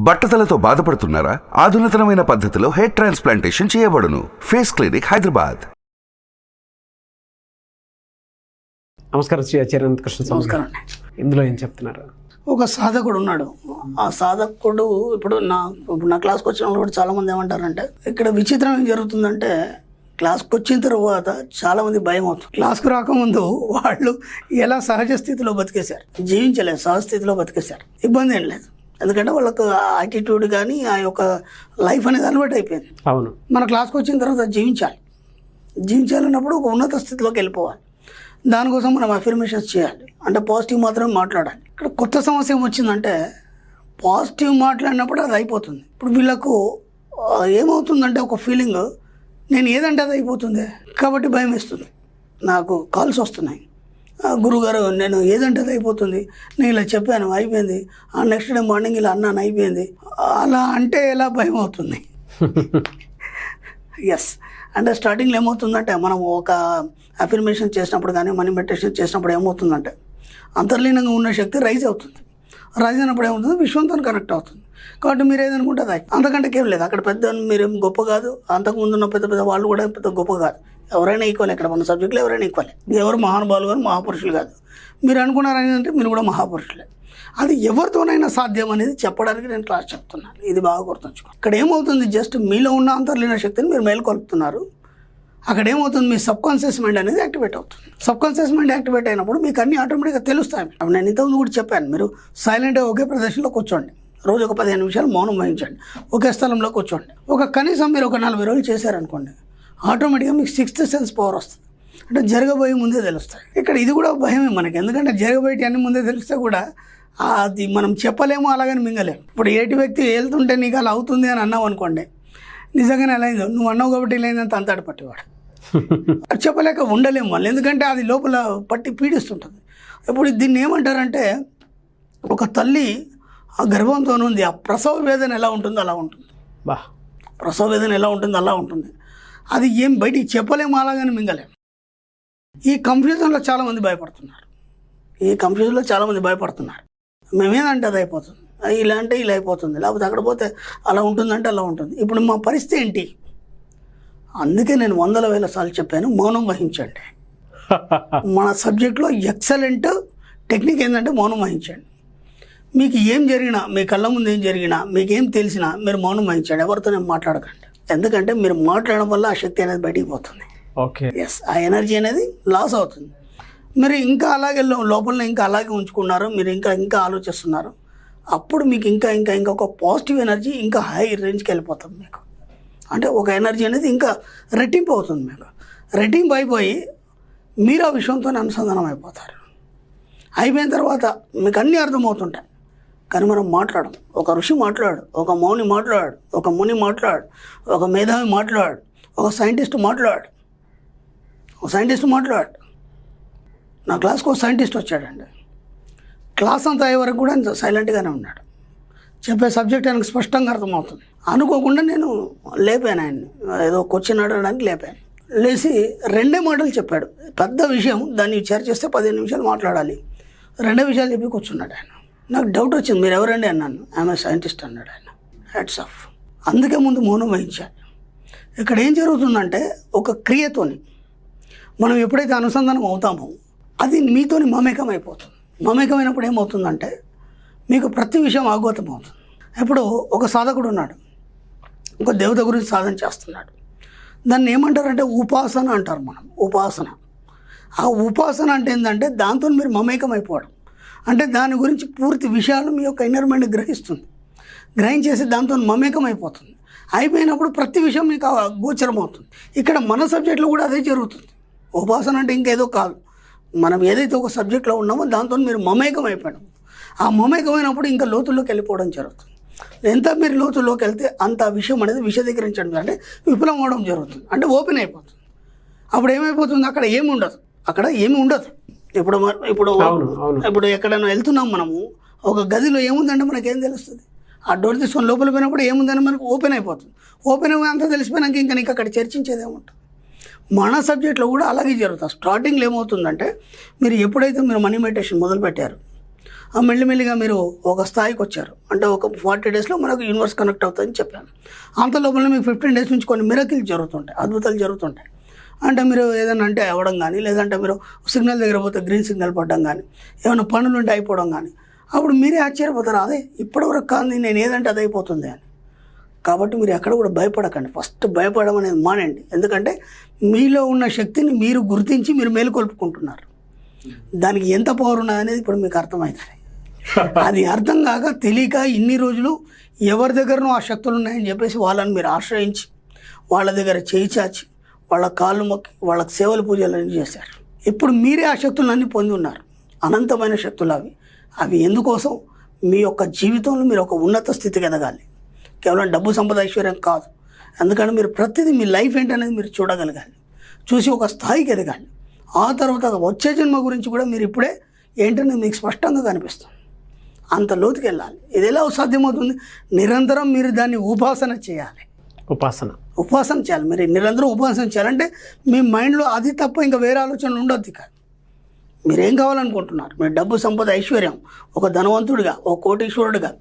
బట్టతలతో బాధపడుతున్నారా? ఆధునితనమైన పద్ధతిలో hair transplantation చేయబడును. Face clinic, Hyderabad. నమస్కారం శ్రీ ఆచార్య కృష్ణ. నమస్కారం. ఇందులో ఏం చెప్తున్నారు? ఒక సాధకుడు ఉన్నాడు. ఆ సాధకుడు ఇప్పుడు నా క్లాస్కి వచ్చిన వాళ్ళు కూడా చాలామంది ఏమంటారంటే, ఇక్కడ విచిత్రం ఏం జరుగుతుందంటే, క్లాస్కి వచ్చిన తర్వాత చాలామంది భయం అవుతుంది. క్లాస్కి రాకముందు వాళ్ళు ఎలా సహజ స్థితిలో బతికేశారు, జీవించలేదు, సహజ స్థితిలో బతికేశారు. ఇబ్బంది ఏం లేదు, ఎందుకంటే వాళ్ళకు యాటిట్యూడ్ కానీ ఆ యొక్క లైఫ్ అనేది అలవాటు అయిపోయింది. అవును, మన క్లాస్కి వచ్చిన తర్వాత జీవించాలన్నప్పుడు ఒక ఉన్నత స్థితిలోకి వెళ్ళిపోవాలి. దానికోసం మనం అఫర్మేషన్స్ చేయాలి, అంటే పాజిటివ్ మాత్రమే మాట్లాడాలి. ఇక్కడ కొత్త సమస్య ఏమొచ్చిందంటే, పాజిటివ్ మాట్లాడినప్పుడు అది అయిపోతుంది. ఇప్పుడు వీళ్ళకు ఏమవుతుందంటే, ఒక ఫీలింగ్, నేను ఏదంటే అది అయిపోతుంది కాబట్టి భయం వేస్తుంది. నాకు కాల్స్ వస్తున్నాయి, గురుగారు నేను ఏదంటే అది అయిపోతుంది, నేను ఇలా చెప్పాను అయిపోయింది, నెక్స్ట్ డే మార్నింగ్ ఇలా అన్నాను అయిపోయింది, అలా అంటే ఎలా భయం అవుతుంది. ఎస్, అంటే స్టార్టింగ్లో ఏమవుతుందంటే, మనం ఒక అఫర్మేషన్ చేసినప్పుడు కానీ మనీ మెడిటేషన్ చేసినప్పుడు ఏమవుతుందంటే, అంతర్లీనంగా ఉన్న శక్తి రైజ్ అవుతుంది. రైజ్ అయినప్పుడు ఏమవుతుంది, విశ్వంతో కనెక్ట్ అవుతుంది. కాబట్టి మీరు ఏదనుకుంటే అది అంతకంటే ఏం లేదు. అక్కడ పెద్ద మీరేం గొప్ప కాదు, అంతకుముందు ఉన్న పెద్ద పెద్ద వాళ్ళు కూడా పెద్ద గొప్ప కాదు. ఎవరైనా ఈక్వల్, ఇక్కడ మన సబ్జెక్ట్లో ఎవరైనా ఈక్వల్. ఎవరు మహానుభావులు కానీ మహాపురుషులు కాదు. మీరు అనుకున్నారని అంటే మీరు కూడా మహాపురుషులే. అది ఎవరితోనైనా సాధ్యం అనేది చెప్పడానికి నేను క్లాస్ చెప్తున్నాను. ఇది బాగా గుర్తుంచుకో. ఇక్కడ ఏమవుతుంది, జస్ట్ మీలో ఉన్న అంతర్లీన శక్తిని మీరు మేల్కొల్పుతున్నారు. అక్కడ ఏమవుతుంది, మీ సబ్కాన్షియస్ మైండ్ అనేది యాక్టివేట్ అవుతుంది. సబ్కాన్షియస్ మైండ్ యాక్టివేట్ అయినప్పుడు మీకు అన్ని ఆటోమేటిక్గా తెలుస్తాయి. అప్పుడు నేను ఇంతకుముందు కూడా చెప్పాను, మీరు సైలెంట్గా ఒకే ప్రదేశంలో కూర్చోండి, రోజు ఒక 15 నిమిషాలు మౌనం వహించండి, ఒకే స్థలంలో కూర్చోండి. కనీసం మీరు ఒక 40 రోజులు చేశారనుకోండి, ఆటోమేటిక్గా మీకు 6th సెన్స్ పవర్ వస్తుంది. అంటే జరగబోయే ముందే తెలుస్తాయి. ఇక్కడ ఇది కూడా భయమే మనకి, ఎందుకంటే జరగబోయేటి అన్ని ముందే తెలిస్తే కూడా అది మనం చెప్పలేము, అలాగని మింగలేము. ఇప్పుడు ఏటి వ్యక్తి వెళ్తుంటే నీకు అలా అవుతుంది అని అన్నావు అనుకోండి, నిజంగానే అలా అయింది, నువ్వు అన్నావు కాబట్టి ఇలా అయిందంత అంతాడు పట్టేవాడు. చెప్పలేక ఉండలేము వాళ్ళు, ఎందుకంటే అది లోపల పట్టి పీడిస్తుంటుంది. ఇప్పుడు దీన్ని ఏమంటారంటే, ఒక తల్లి ఆ గర్భంతో ఉంది, ఆ ప్రసవ వేదన ఎలా ఉంటుందో అలా ఉంటుంది. ప్రసవ వేదన ఎలా ఉంటుందో అలా ఉంటుంది. అది ఏం బయటికి చెప్పలేము, అలాగని మింగలేము. ఈ కన్ఫ్యూజన్లో చాలామంది భయపడుతున్నారు. మేమేదంటే అది అయిపోతుంది, ఇలా అంటే ఇలా అయిపోతుంది, లేకపోతే అక్కడ పోతే అలా ఉంటుందంటే అలా ఉంటుంది. ఇప్పుడు మా పరిస్థితి ఏంటి? అందుకే నేను 100,000 సార్లు చెప్పాను, మౌనం వహించండి. మన సబ్జెక్ట్లో ఎక్సలెంట్ టెక్నిక్ ఏంటంటే మౌనం వహించండి. మీకు ఏం జరిగినా, మీ కళ్ళ ముందు ఏం జరిగినా, మీకేం తెలిసినా మీరు మౌనం వహించండి, ఎవరితోనే మాట్లాడకండి. ఎందుకంటే మీరు మాట్లాడడం వల్ల ఆ శక్తి అనేది బయటికి పోతుంది. ఓకే, ఎస్, ఆ ఎనర్జీ అనేది లాస్ అవుతుంది. మీరు ఇంకా అలాగే లోపల ఇంకా అలాగే ఉంచుకున్నారు, మీరు ఇంకా ఆలోచిస్తున్నారు, అప్పుడు మీకు ఇంకా ఒక పాజిటివ్ ఎనర్జీ ఇంకా హై రేంజ్కి వెళ్ళిపోతుంది. మీకు అంటే ఒక ఎనర్జీ అనేది ఇంకా రెట్టింపు అవుతుంది. మీకు రెట్టింపు అయిపోయి మీరు ఆ విషయంతో అనుసంధానం అయిపోతారు. అయిపోయిన తర్వాత మీకు అన్నీ అర్థమవుతుంటాయి. కానీ మనం మాట్లాడడం, ఒక ఋషి మాట్లాడు, ఒక మౌని మాట్లాడు, ఒక ముని మాట్లాడు, ఒక మేధావి మాట్లాడు, ఒక సైంటిస్ట్ మాట్లాడు. నా క్లాస్కి ఒక సైంటిస్ట్ వచ్చాడండి. క్లాస్ అంతా అయ్యే వరకు కూడా సైలెంట్గానే ఉన్నాడు. చెప్పే సబ్జెక్ట్ ఆయనకు స్పష్టంగా అర్థమవుతుంది. అనుకోకుండా నేను లేపాను ఆయన్ని, ఏదో క్వశ్చన్ అడగడానికి లేపాను. లేచి 2 మాటలు చెప్పాడు. పెద్ద విషయం, దాన్ని చర్చిస్తే 15 నిమిషాలు మాట్లాడాలి. 2 విషయాలు చెప్పి కూర్చున్నాడు ఆయన. నాకు డౌట్ వచ్చింది, మీరు ఎవరండి అన్నాను. ఆమె సైంటిస్ట్ అన్నాడు ఆయన. Hats off. అందుకే ముందు మౌనం వహించాలి. ఇక్కడ ఏం జరుగుతుందంటే, ఒక క్రియతోని మనం ఎప్పుడైతే అనుసంధానం అవుతామో అది మీతోని మమేకం అయిపోతుంది. మమేకమైనప్పుడు ఏమవుతుందంటే, మీకు ప్రతి విషయం అవగతం అవుతుంది. ఇప్పుడు ఒక సాధకుడు ఉన్నాడు, ఒక దేవత గురించి సాధన చేస్తున్నాడు. దాన్ని ఏమంటారంటే ఉపాసన అంటారు మనం. ఉపాసన, ఆ ఉపాసన అంటే ఏంటంటే, దాంతో మీరు మమేకం అయిపోవడం. అంటే దాని గురించి పూర్తి విషయాలు మీ యొక్క ఇన్నర్ మైండ్ గ్రహించేసి దాంతో మమేకం అయిపోతుంది. అయిపోయినప్పుడు ప్రతి విషయం మీకు గోచరం అవుతుంది. ఇక్కడ మన సబ్జెక్ట్లో కూడా అదే జరుగుతుంది. ఉపాసన అంటే ఇంకేదో కాదు, మనం ఏదైతే ఒక సబ్జెక్ట్లో ఉన్నామో దాంతో మీరు మమేకం అయిపోవడం. ఆ మమేకమైనప్పుడు ఇంకా లోతుల్లోకి వెళ్ళిపోవడం జరుగుతుంది. ఎంత మీరు లోతుల్లోకి వెళ్తే అంత విషయం అనేది విశదీకరించడం, అంటే విఫలం అవడం జరుగుతుంది. అంటే ఓపెన్ అయిపోతుంది. అప్పుడు ఏమైపోతుంది, అక్కడ ఏమి ఉండదు. ఇప్పుడు ఎక్కడైనా వెళ్తున్నాం మనము, ఒక గదిలో ఏముందంటే మనకేం తెలుస్తుంది? ఆ డోర్ తీసుకొని లోపల పోయినప్పుడు ఏముందని మనకు ఓపెన్ అయిపోతుంది. ఓపెన్ అయ్యి అంతా తెలిసిపోయినాక ఇంకా నీకు అక్కడ చర్చించేది ఏముంటుంది. మన సబ్జెక్ట్లో కూడా అలాగే జరుగుతుంది. స్టార్టింగ్లో ఏమవుతుందంటే, మీరు ఎప్పుడైతే మీరు మనీ మెడిటేషన్ మొదలుపెట్టారు, మెల్లిమెల్లిగా మీరు ఒక స్థాయికి వచ్చారు. అంటే ఒక 40 డేస్లో మనకు యూనివర్స్ కనెక్ట్ అవుతుందని చెప్పాను. అంత లోపల మీకు 15 డేస్ నుంచి కొన్ని మిరకిల్స్ జరుగుతుంటాయి, అద్భుతాలు జరుగుతుంటాయి. అంటే మీరు ఏదైనా అంటే అవ్వడం కానీ, లేదంటే మీరు సిగ్నల్ దగ్గర పోతే గ్రీన్ సిగ్నల్ పడడం కానీ, ఏమైనా పనులు ఉంటే అయిపోవడం కానీ, అప్పుడు మీరే ఆశ్చర్యపోతారు, అదే ఇప్పటివరకు కాదు నేను ఏదంటే అది అయిపోతుంది అని. కాబట్టి మీరు ఎక్కడ కూడా భయపడకండి. ఫస్ట్ భయపడడం అనేది మానండి. ఎందుకంటే మీలో ఉన్న శక్తిని మీరు గుర్తించి మీరు మేలుకొల్పుకుంటున్నారు. దానికి ఎంత పవర్ ఉన్నది అనేది ఇప్పుడు మీకు అర్థమవుతుంది. అది అర్థం కాక తెలియక ఇన్ని రోజులు ఎవరి దగ్గరనో ఆ శక్తులు ఉన్నాయని చెప్పేసి వాళ్ళని మీరు ఆశ్రయించి వాళ్ళ దగ్గర చేయి చాచి వాళ్ళ కాళ్ళు మొక్కి వాళ్ళకి సేవలు పూజలు చేశారు. ఇప్పుడు మీరే ఆ శక్తులన్నీ పొంది ఉన్నారు. అనంతమైన శక్తులు అవి. అవి ఎందుకోసం? మీ యొక్క జీవితంలో మీరు ఒక ఉన్నత స్థితికి ఎదగాలి. కేవలం డబ్బు సంపద ఐశ్వర్యం కాదు. ఎందుకంటే మీరు ప్రతిదీ మీ లైఫ్ ఏంటనేది మీరు చూడగలగాలి, చూసి ఒక స్థాయికి ఎదగాలి. ఆ తర్వాత వచ్చే జన్మ గురించి కూడా మీరు ఇప్పుడే ఏంటనేది మీకు స్పష్టంగా కనిపిస్తుంది. అంత లోతుకి వెళ్ళాలి. ఇది ఎలా సాధ్యమవుతుంది? నిరంతరం మీరు దాన్ని ఉపాసన చేయాలి. ఉపాసన చేయాలి. మీరు నిరంతరం ఉపాసన చేయాలంటే మీ మైండ్లో అది తప్ప ఇంకా వేరే ఆలోచనలు ఉండొద్దు. కాదు మీరేం కావాలనుకుంటున్నారు? మీరు డబ్బు సంపద ఐశ్వర్యం, ఒక ధనవంతుడిగా, ఒక కోటీశ్వరుడిగా,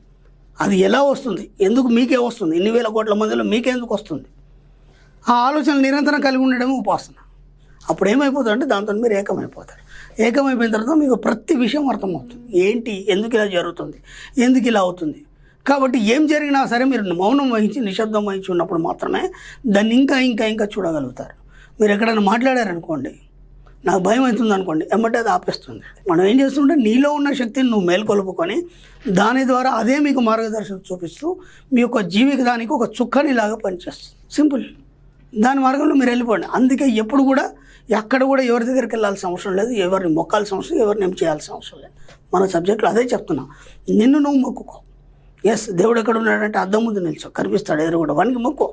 అది ఎలా వస్తుంది? ఎందుకు మీకే వస్తుంది? ఇన్ని వేల కోట్ల మందిలో మీకెందుకు వస్తుంది? ఆ ఆలోచనలు నిరంతరం కలిగి ఉండడమే ఉపాసన. అప్పుడు ఏమైపోతుంది అంటే దాంతో మీరు ఏకమైపోతారు. ఏకమైపోయిన తర్వాత మీకు ప్రతి విషయం అర్థమవుతుంది. ఏంటి, ఎందుకు ఇలా జరుగుతుంది, ఎందుకు ఇలా అవుతుంది. కాబట్టి ఏం జరిగినా సరే మీరు మౌనం వహించి నిశ్శబ్దం వహించి ఉన్నప్పుడు మాత్రమే దాన్ని ఇంకా ఇంకా ఇంకా చూడగలుగుతారు. మీరు ఎక్కడైనా మాట్లాడారనుకోండి, నాకు భయం అవుతుంది అనుకోండి, ఎమ్మటే అది ఆపేస్తుంది. మనం ఏం చేస్తుంటే నీలో ఉన్న శక్తిని నువ్వు మేల్కొలుపుకొని దాని ద్వారా అదే మీకు మార్గదర్శనం చూపిస్తూ మీ యొక్క జీవితానికి ఒక చుక్కనిలాగా పనిచేస్తుంది. సింపుల్. దాని మార్గంలో మీరు వెళ్ళిపోండి. అందుకే ఎప్పుడు కూడా ఎక్కడ కూడా ఎవరి దగ్గరికి వెళ్ళాల్సిన అవసరం లేదు, ఎవరిని మొక్కాల్సిన అవసరం, ఎవరిని ఏం చేయాల్సిన అవసరం లేదు. మన సబ్జెక్టులో అదే చెప్తున్నాం. నిన్ను నువ్వు మొక్కుకో. ఎస్, దేవుడు ఎక్కడ ఉన్నాడంటే అద్దం ముందు నిల్చో, కనిపిస్తాడు ఎదురు కూడా, వానికి మొక్కో.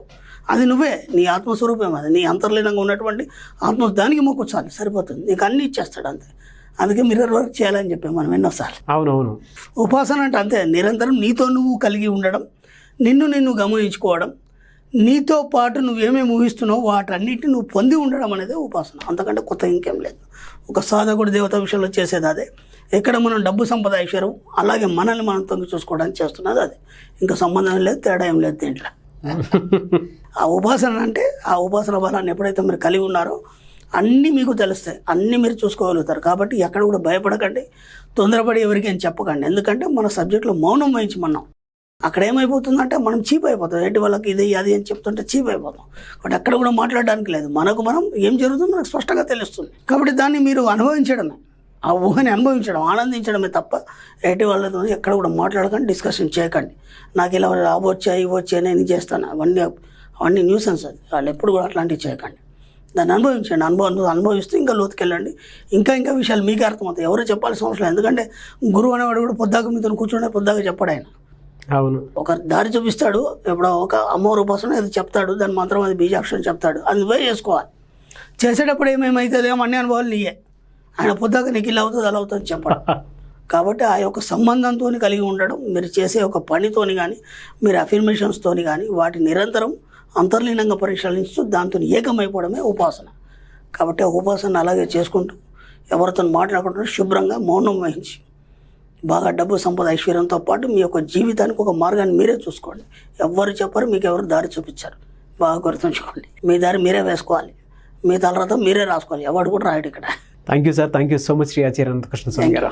అది నువ్వే, నీ ఆత్మస్వరూపం, అది నీ అంతర్లీనంగా ఉన్నటువంటి ఆత్మ, దానికి మొక్కు చాలు, సరిపోతుంది. నీకు అన్నీ ఇచ్చేస్తాడు అంతే. అందుకే మిర్రర్ వర్క్ చేయాలని చెప్పాం మనం ఎన్నోసార్లు. అవునవును. ఉపాసన అంటే అంతే, నిరంతరం నీతో నువ్వు కలిగి ఉండడం, నిన్ను గమనించుకోవడం, నీతో పాటు నువ్వేమేమి ఊహిస్తున్నావు వాటన్నిటిని నువ్వు పొంది ఉండడం అనేది ఉపాసన. అంతకంటే కొత్త ఇంకేం లేదు. ఒక సాధకుడు దేవత విషయంలో చేసేది అదే. ఎక్కడ మనం డబ్బు సంపద ఐశ్వర్యం, అలాగే మనల్ని మనం తొంగి చూసుకోవడానికి చేస్తున్నది అదే. ఇంకా సంబంధం లేదు, తేడా ఏం లేదు దీంట్లో. ఆ ఉపాసన అంటే ఆ ఉపాసన బలాన్ని ఎప్పుడైతే మీరు కలిగి ఉన్నారో అన్నీ మీకు తెలుస్తాయి, అన్నీ మీరు చూసుకోగలుగుతారు. కాబట్టి ఎక్కడ కూడా భయపడకండి, తొందరపడి ఎవరికి అని చెప్పకండి. ఎందుకంటే మన సబ్జెక్టులో మౌనం వహించమన్నాం. అక్కడ ఏమైపోతుందంటే మనం చీప్ అయిపోతాం. ఏంటి వాళ్ళకి ఇది అది అని చెప్తుంటే చీప్ అయిపోతాం. కాబట్టి ఎక్కడ కూడా మాట్లాడడానికి లేదు. మనకు మనం ఏం జరుగుతుందో మనకు స్పష్టంగా తెలుస్తుంది. కాబట్టి దాన్ని మీరు అనుభవించడమే, ఆ ఊహని అనుభవించడం, ఆనందించడమే తప్ప ఎటు వాళ్ళతో ఎక్కడ కూడా మాట్లాడకండి, డిస్కషన్ చేయకండి. నాకు ఇలా అవొచ్చాయి ఇవ్వచ్చాయి నేను చేస్తాను, అవన్నీ న్యూసెన్స్. అది వాళ్ళు ఎప్పుడు కూడా అట్లాంటివి చేయకండి. దాన్ని అనుభవించండి. అనుభవిస్తూ ఇంకా లోతుకెళ్ళండి. ఇంకా ఇంకా విషయాలు మీకే అర్థమవుతాయి. ఎవరో చెప్పాల్సిన అవసరం. ఎందుకంటే గురువు అనేవాడు కూడా పొద్దాక మీతో కూర్చొని పొద్దాక చెప్పాడు ఆయన. అవును. ఒక దారి చూపిస్తాడు, ఇప్పుడు ఒక అమ్మవారి ఉపాసన ఏదో చెప్తాడు, దాని మాత్రం అది బీజాక్షరం చెప్తాడు, అది నువ్వే చేసుకోవాలి. చేసేటప్పుడు ఏమేమవుతుందేమో అన్ని అనుభవాలు నీయే. ఆయన పొద్దాక నీకు ఇలా అవుతుంది అలా అవుతుంది చెప్పడం. కాబట్టి ఆ యొక్క సంబంధంతో కలిగి ఉండడం, మీరు చేసే ఒక పనితోని కానీ, మీరు అఫర్మేషన్స్తోని కానీ, వాటి నిరంతరం అంతర్లీనంగా పరిశీలిస్తూ దాంతో ఏకమైపోవడమే ఉపాసన. కాబట్టి ఆ ఉపాసన అలాగే చేసుకుంటూ ఎవరితో మాట్లాడకుండా శుభ్రంగా మౌనం వహించి బాగా డబ్బు సంపద ఐశ్వర్యంతో పాటు మీ యొక్క జీవితానికి ఒక మార్గాన్ని మీరే చూసుకోండి. ఎవరు చెప్పరు, మీకు ఎవరు దారి చూపించారు. బాగా గుర్తుంచుకోండి. మీ దారి మీరే వేసుకోవాలి, మీ తలరాత మీరే రాసుకోవాలి. ఎవరు కూడా రాయడు ఇక్కడ. Thank you sir. Thank you so much Shri Acharya Anantakrishna Swamy గారు.